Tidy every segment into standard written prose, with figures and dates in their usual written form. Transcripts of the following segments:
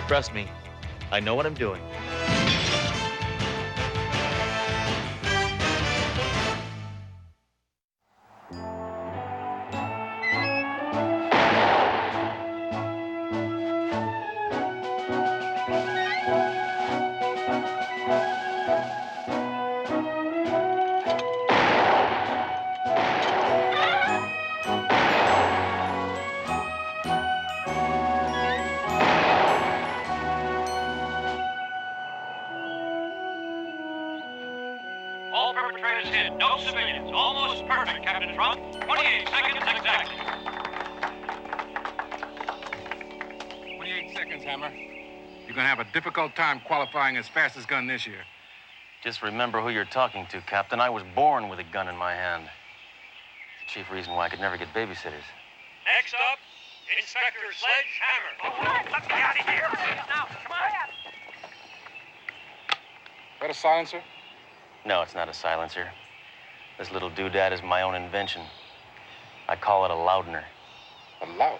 Trust me, I know what I'm doing. All perpetrators hit. No civilians. Almost perfect, Captain Trump. 28 seconds exactly. 28 seconds, Hammer. You're gonna have a difficult time qualifying as fastest gun this year. Just remember who you're talking to, Captain. I was born with a gun in my hand. It's the chief reason why I could never get babysitters. Next up, Inspector Sledgehammer. Let me out of here. Now, come on. Is that a silencer? No, it's not a silencer. This little doodad is my own invention. I call it a loudener. A loud.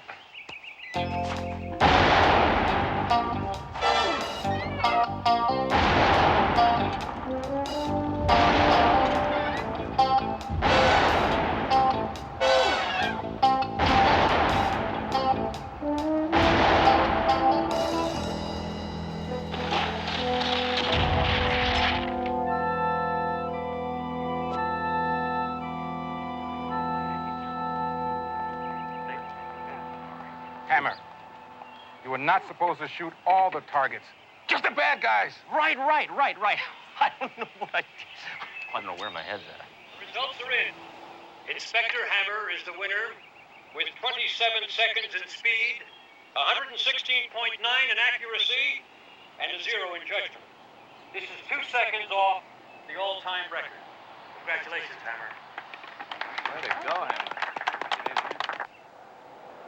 Hammer, you were not supposed to shoot all the targets. Just the bad guys. Right. I don't know where my head's at. Results are in. Inspector Hammer is the winner with 27 seconds in speed, 116.9 in accuracy, and a 0 in judgment. This is 2 seconds off the all-time record. Congratulations, Hammer. Way to go, Hammer.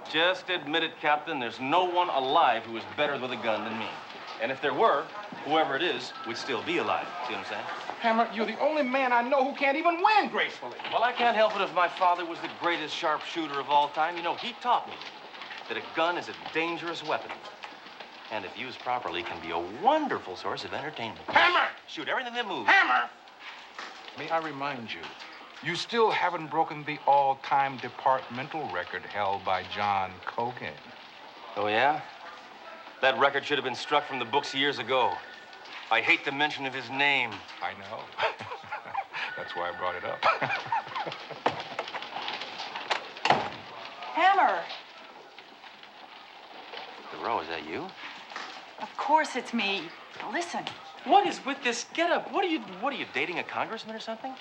Just admit it, Captain. There's no one alive who is better with a gun than me. And if there were, whoever it is would still be alive. See what I'm saying? Hammer, you're the only man I know who can't even win gracefully. Well, I can't help it if my father was the greatest sharpshooter of all time. You know, he taught me that a gun is a dangerous weapon. And if used properly, can be a wonderful source of entertainment. Hammer! Shoot everything that moves. Hammer! May I remind you, you still haven't broken the all-time departmental record held by John Cogan. Oh, yeah? That record should have been struck from the books years ago. I hate the mention of his name. I know. That's why I brought it up. Hammer! DeRoe, is that you? Of course it's me. Now listen. What is with this getup? What are you dating a congressman or something?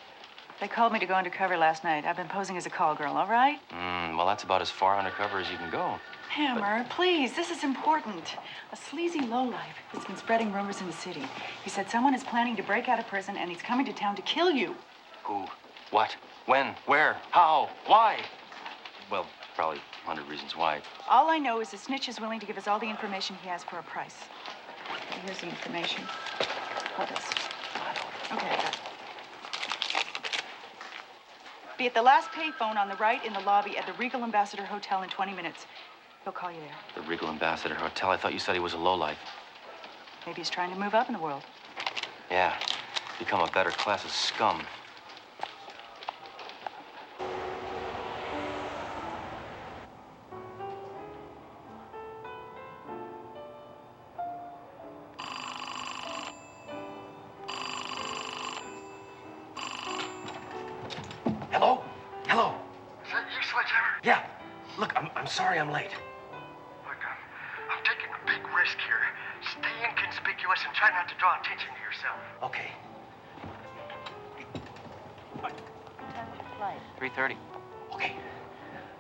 They called me to go undercover last night. I've been posing as a call girl, all right? Well, that's about as far undercover as you can go. Hammer, please, this is important. A sleazy lowlife that's been spreading rumors in the city. He said someone is planning to break out of prison and he's coming to town to kill you. Who? What? When? Where? How? Why? Well, probably 100 reasons why. All I know is the snitch is willing to give us all the information he has for a price. Here's the information. Hold this. Okay, I got it. Be at the last payphone on the right in the lobby at the Regal Ambassador Hotel in 20 minutes. He'll call you there. The Regal Ambassador Hotel? I thought you said he was a lowlife. Maybe he's trying to move up in the world. Yeah, become a better class of scum. Hello? Hello? Is that you, Sledgehammer? Yeah. Look, I'm sorry I'm late. Look, I'm taking a big risk here. Stay inconspicuous and try not to draw attention to yourself. Okay. What time is the flight? 3:30. Okay.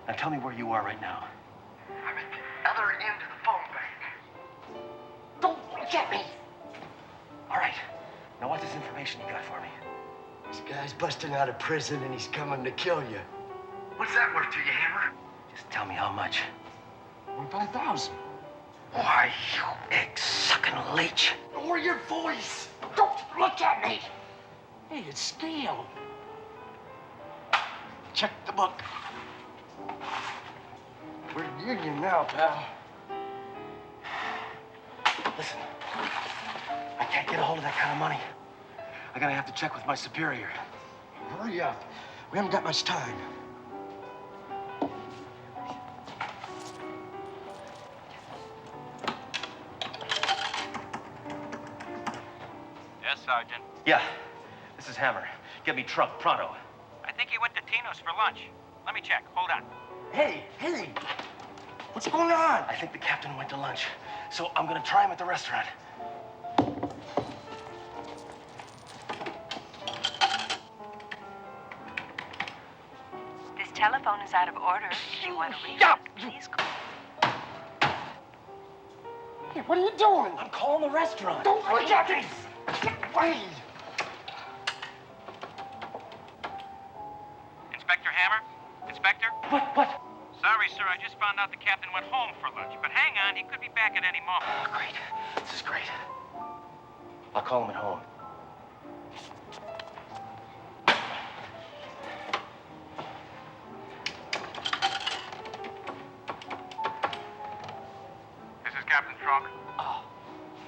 Now tell me where you are right now. I'm at the other end of the phone bank. Don't look at me! All right. Now what's this information you got for me? This guy's busting out of prison and he's coming to kill you. What's that worth to you, Hammer? Just tell me how much. 5,000. Why, you egg-sucking leech. Lower your voice. Don't look at me. Hey, it's scale. Check the book. We're union now, pal. Listen, I can't get a hold of that kind of money. I'm gonna have to check with my superior. Hurry up. We haven't got much time. Yes, Sergeant. Yeah, this is Hammer. Get me Trump, pronto. I think he went to Tino's for lunch. Let me check. Hold on. Hey! What's going on? I think the captain went to lunch, so I'm gonna try him at the restaurant. This telephone is out of order. If you want to reach Stop! it, please call. Hey, what are you doing? I'm calling the restaurant. Don't look at me! Wait! Inspector Hammer? Inspector? What? Sorry, sir. I just found out the captain went home for lunch. But hang on, he could be back at any moment. Oh, great. This is great. I'll call him at home. This is Captain Trunk. Oh.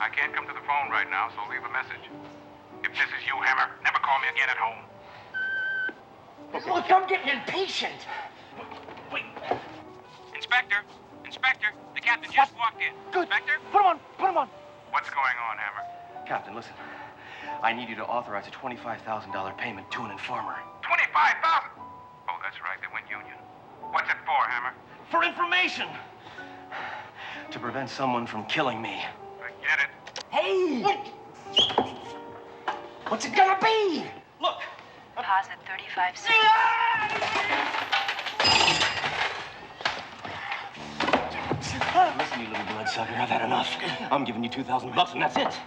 I can't come to the phone right now, so leave a message. If this is you, Hammer, never call me again at home. Look, I'm getting impatient. Wait. Inspector, the captain just walked in. Good. Inspector? Put him on. What's going on, Hammer? Captain, listen. I need you to authorize a $25,000 payment to an informer. 25,000! Oh, that's right, they went union. What's it for, Hammer? For information! To prevent someone from killing me. I get it. Hey! What's it gonna be? Look! Deposit 35 cents. Listen, you little bloodsucker, I've had enough. I'm giving you $2,000 and that's it.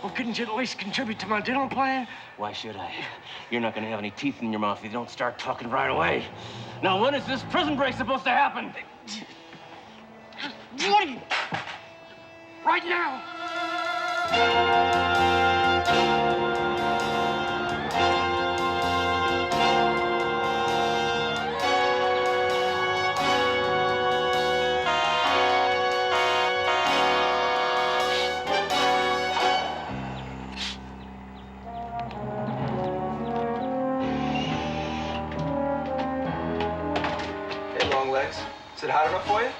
Well, couldn't you at least contribute to my dental plan? Why should I? You're not gonna have any teeth in your mouth if you don't start talking right away. Now, when is this prison break supposed to happen? Woody! Right now! Hey, long legs. Is it hot enough for you?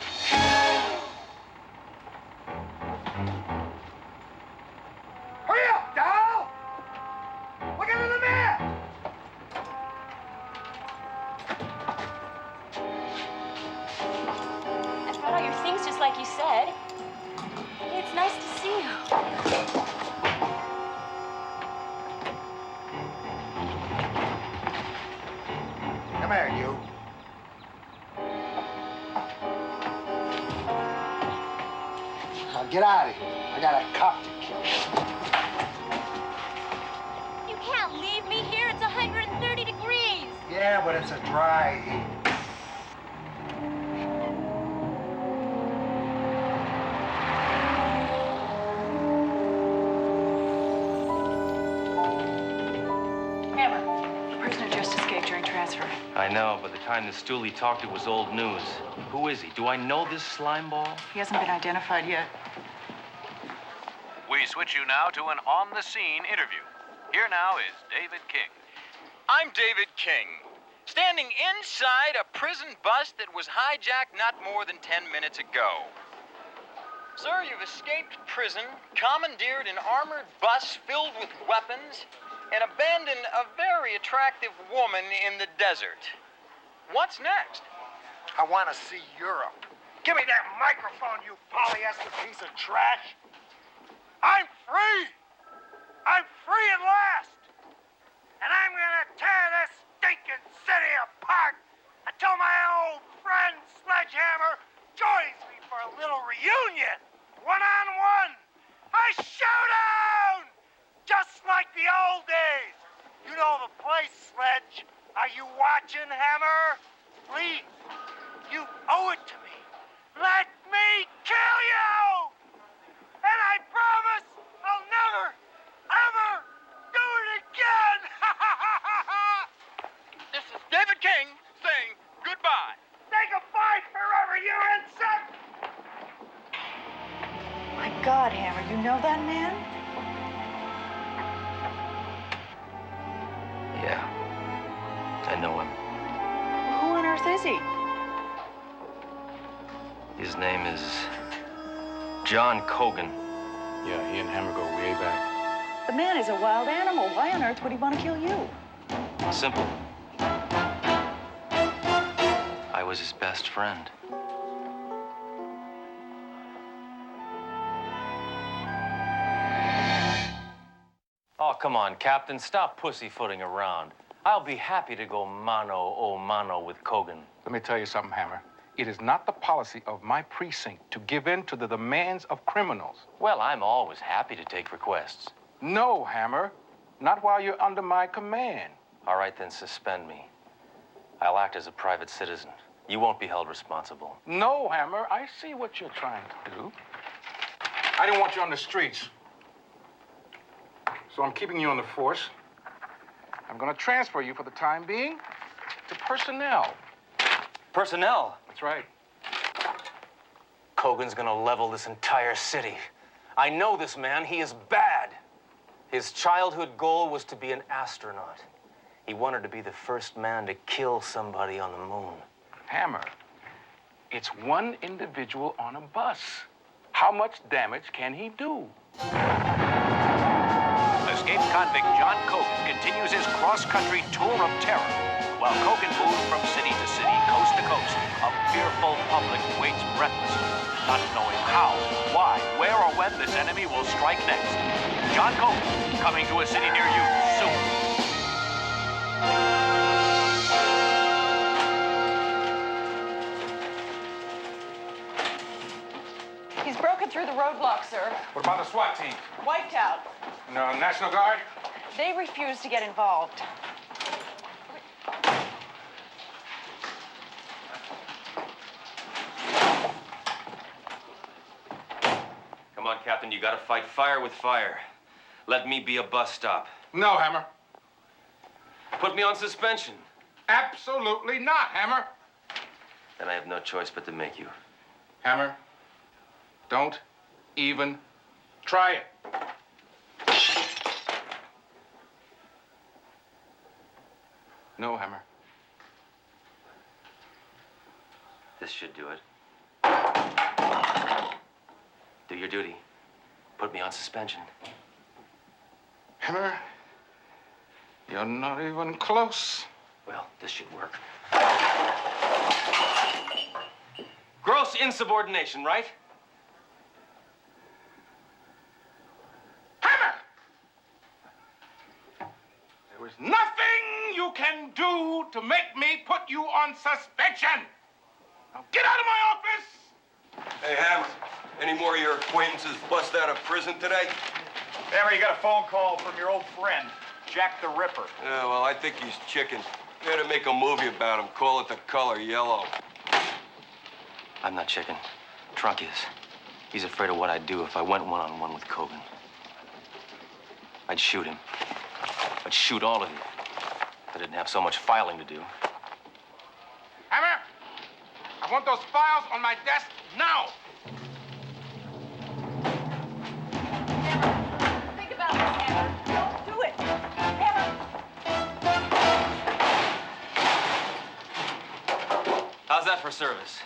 Hurry up, doll! Look into the map! I brought out your things just like you said. Hey, it's nice to see you. Come here, you. Now get out of here. I got a cop to kill. You can't leave me here. It's 130 degrees. Yeah, but it's a dry heat. Hammer, the prisoner just escaped during transfer. I know, by the time the stoolie talked, it was old news. Who is he? Do I know this slime ball? He hasn't been identified yet. We switch you now to an on-the-scene interview. Here now is David King. I'm David King, standing inside a prison bus that was hijacked not more than 10 minutes ago. Sir, you've escaped prison, commandeered an armored bus filled with weapons, and abandoned a very attractive woman in the desert. What's next? I want to see Europe. Give me that microphone, you polyester piece of trash. I'm free. I'm free at last. And I'm gonna tear this stinking city apart until my old friend Sledgehammer joins me for a little reunion. One-on-one. A showdown! Just like the old days. You know the place, Sledge. Are you watching, Hammer? Please, you owe it to me. Let me kill you! And I promise I'll never, ever do it again! This is David King saying goodbye. Say goodbye forever, you insect! My God, Hammer, you know that man? Yeah, I know him. Well, who on earth is he? His name is John Cogan. Yeah, he and Hammer go way back. The man is a wild animal. Why on earth would he want to kill you? Simple. I was his best friend. Oh, come on, Captain. Stop pussyfooting around. I'll be happy to go mano a mano with Cogan. Let me tell you something, Hammer. It is not the policy of my precinct to give in to the demands of criminals. Well, I'm always happy to take requests. No, Hammer. Not while you're under my command. All right, then suspend me. I'll act as a private citizen. You won't be held responsible. No, Hammer. I see what you're trying to do. I didn't want you on the streets. So I'm keeping you on the force. I'm going to transfer you for the time being to personnel. Personnel? That's right. Cogan's gonna level this entire city. I know this man. He is bad. His childhood goal was to be an astronaut. He wanted to be the first man to kill somebody on the moon. Hammer, it's one individual on a bus. How much damage can he do? Escaped convict John Cogan continues his cross-country tour of terror. While Cogan moves from city to city, coast to coast, a fearful public waits breathlessly, not knowing how, why, where, or when this enemy will strike next. John Cogan, coming to a city near you soon. He's broken through the roadblock, sir. What about the SWAT team? Wiped out. No, National Guard? They refuse to get involved. Come on, Captain. You gotta fight fire with fire. Let me be a bus stop. No, Hammer. Put me on suspension. Absolutely not, Hammer. Then I have no choice but to make you. Hammer, don't even try it. No, Hammer. This should do it. Do your duty. Put me on suspension. Hammer, you're not even close. Well, this should work. Gross insubordination, right? Hammer! There is nothing you can do to make me put you on suspension. Now get out of my office! Hey, Hammer, any more of your acquaintances bust out of prison today? Hammer, you got a phone call from your old friend, Jack the Ripper. Yeah, well, I think he's chicken. We had to make a movie about him, call it The Color Yellow. I'm not chicken. Trunk is. He's afraid of what I'd do if I went one-on-one with Cogan. I'd shoot him. I'd shoot all of you. If I didn't have so much filing to do. Hammer! I want those files on my desk now! Think about this, Hammer. Don't do it. Hammer! How's that for service?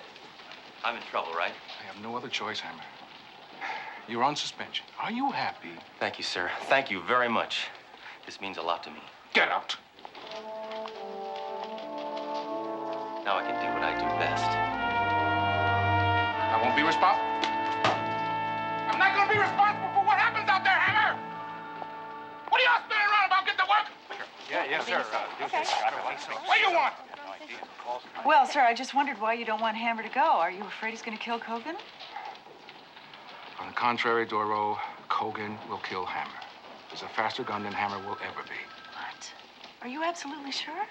I'm in trouble, right? I have no other choice, Hammer. You're on suspension. Are you happy? Thank you, sir. Thank you very much. This means a lot to me. Get out. Now I can do what I do best. I won't be responsible. I'm not going to be responsible for what happens out there, Hammer! What are y'all spinning around about? Get to work! Yeah, sir. Okay. What do you want? Well, sir, I just wondered why you don't want Hammer to go. Are you afraid he's going to kill Cogan? On the contrary, Doro, Cogan will kill Hammer. He's a faster gun than Hammer will ever be. What? Are you absolutely sure?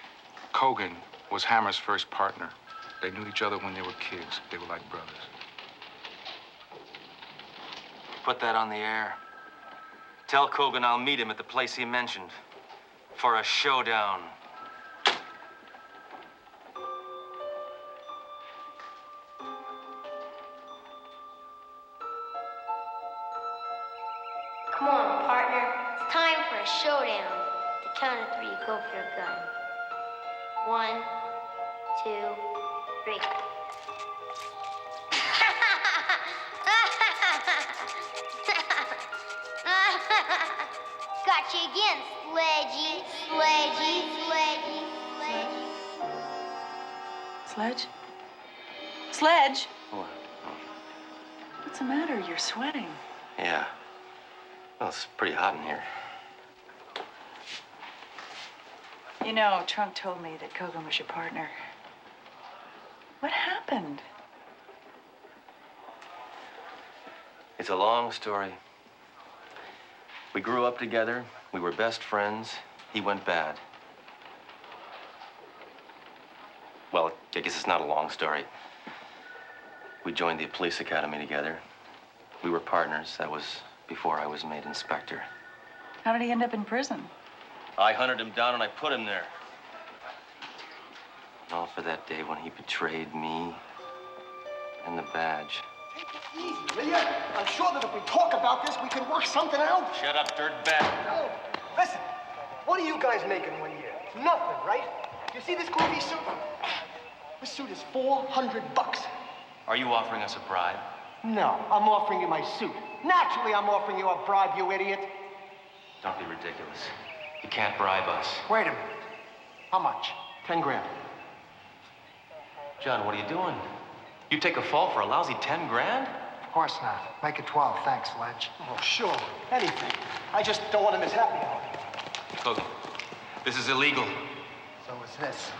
Cogan was Hammer's first partner. They knew each other when they were kids. They were like brothers. Put that on the air. Tell Cogan I'll meet him at the place he mentioned for a showdown. Come on, partner. It's time for a showdown. At the count of 3, go for your gun. 1, 2, 3. Got you again, Sledgy, Sledgy, Sledgy, Sledgy. Sledge? Sledge? What? What's the matter? You're sweating. Yeah. Well, it's pretty hot in here. You know, Trunk told me that Kogan was your partner. What happened? It's a long story. We grew up together. We were best friends. He went bad. Well, I guess it's not a long story. We joined the police academy together. We were partners. That was before I was made inspector. How did he end up in prison? I hunted him down and I put him there. All for that day when he betrayed me and the badge. Take it easy, will ya? I'm sure that if we talk about this, we can work something out. Shut up, dirtbag. No. Listen, what are you guys making one year? Nothing, right? You see this groovy suit? This suit is $400. Are you offering us a bribe? No, I'm offering you my suit. Naturally, I'm offering you a bribe, you idiot. Don't be ridiculous. You can't bribe us. Wait a minute. How much? 10 grand. John, what are you doing? You take a fall for a lousy 10 grand? Of course not. Make it 12. Thanks, Sledge. Oh, sure. Anything. I just don't want to miss happy hour. Kogan, this is illegal. So is this.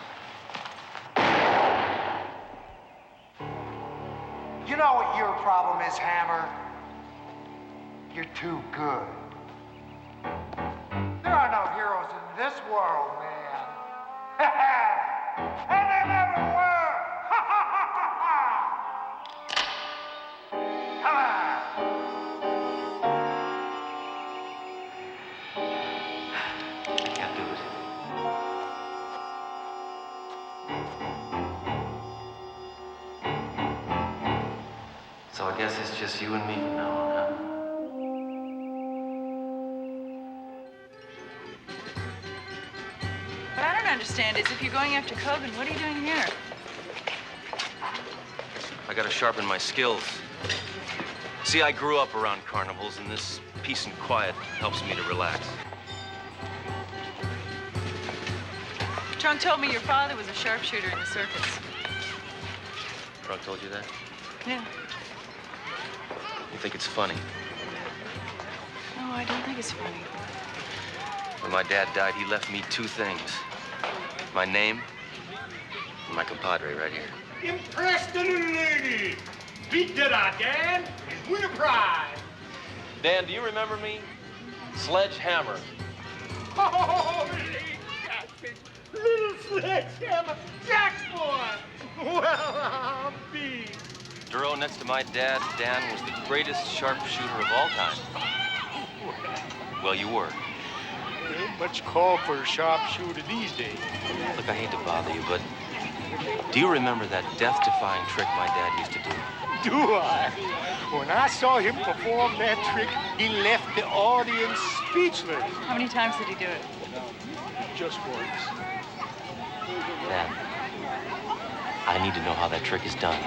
You know what your problem is, Hammer? You're too good. There are no heroes in this world, man. And there never were. Come on. I can't do it. So I guess it's just you and me from now on, huh? What I don't understand is if you're going after Kogan, what are you doing here? I gotta sharpen my skills. See, I grew up around carnivals, and this peace and quiet helps me to relax. Trunk told me your father was a sharpshooter in the circus. Trunk told you that? Yeah. You think it's funny? No, I don't think it's funny. When my dad died, he left me 2 things. My name and my compadre right here. Impress the little lady. Beat that out, Dan, and win a prize. Dan, do you remember me? Sledgehammer. Holy catfish, little Sledgehammer, Jack's boy. Well, I'll be. Duro, next to my dad, Dan was the greatest sharpshooter of all time. Well, you were. Ain't much call for a sharpshooter these days. Look, I hate to bother you, but do you remember that death-defying trick my dad used to do? Do I? When I saw him perform that trick, he left the audience speechless. How many times did he do it? Just once. Dan, I need to know how that trick is done.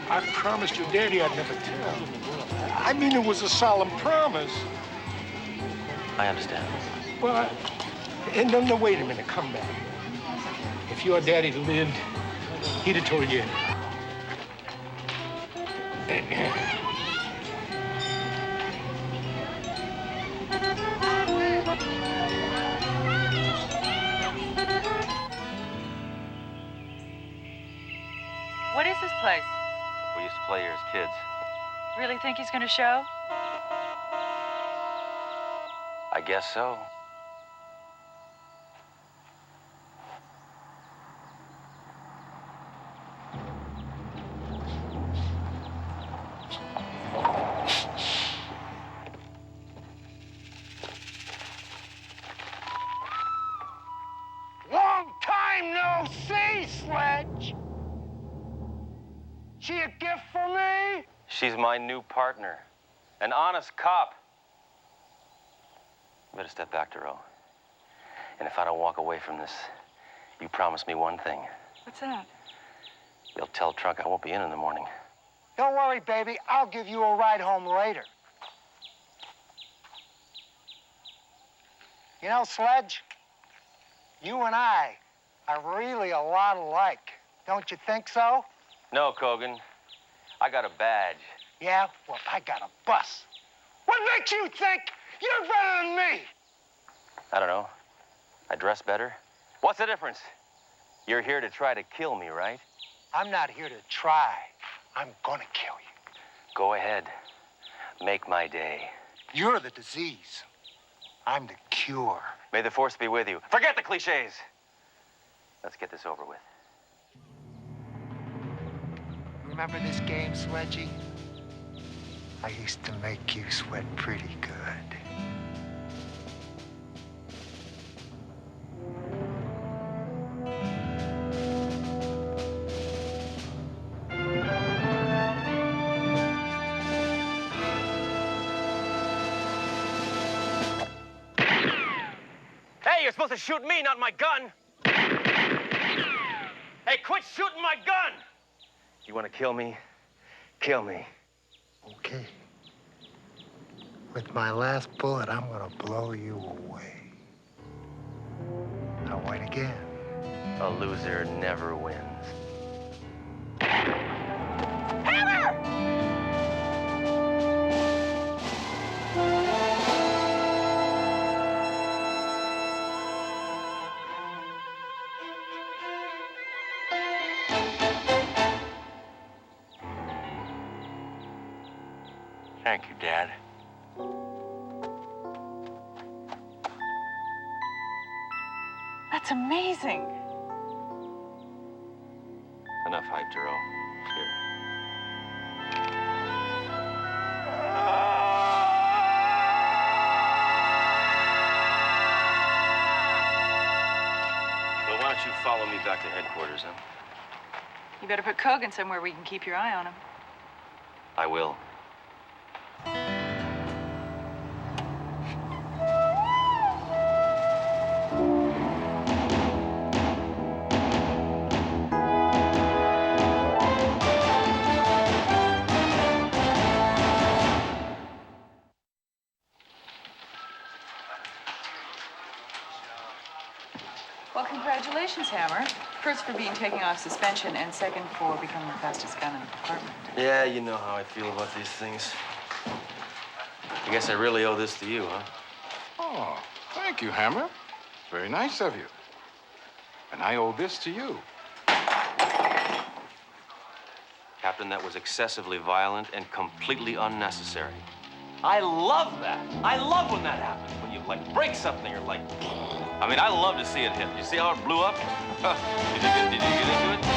I promised your daddy I'd never tell. I mean, it was a solemn promise. I understand. But, and no, wait a minute, come back. If your daddy lived, he'd have told you. What is this place? We used to play here as kids. Really think he's gonna show? I guess so. Long time no see, Sledge. She a gift for me? She's my new partner. An honest cop. You better step back, Duro. And if I don't walk away from this, you promise me one thing. What's that? You'll tell Trunk I won't be in the morning. Don't worry, baby. I'll give you a ride home later. You know, Sledge, you and I are really a lot alike. Don't you think so? No, Kogan. I got a badge. Yeah? Well, I got a bus. What makes you think you're better than me? I don't know. I dress better? What's the difference? You're here to try to kill me, right? I'm not here to try. I'm gonna kill you. Go ahead. Make my day. You're the disease. I'm the cure. May the force be with you. Forget the cliches. Let's get this over with. Remember this game, Sledgy? I used to make you sweat pretty good. Hey, you're supposed to shoot me, not my gun. Hey, quit shooting my gun! You want to kill me? Kill me. Okay. With my last bullet, I'm gonna blow you away. Now wait again. A loser never wins. Thank you, Dad. That's amazing. Enough hype, Duro. Here. Well, why don't you follow me back to headquarters, huh? You better put Kogan somewhere where you can keep your eye on him. I will. Well, congratulations, Hammer. First for being taken off suspension, and second for becoming the fastest gun in the department. Yeah, you know how I feel about these things. I guess I really owe this to you, huh? Oh, thank you, Hammer. Very nice of you. And I owe this to you. Captain, that was excessively violent and completely unnecessary. I love that. I love when that happens. When you, like, break something or, like... I mean, I love to see it hit. You see how it blew up? Did you get into it?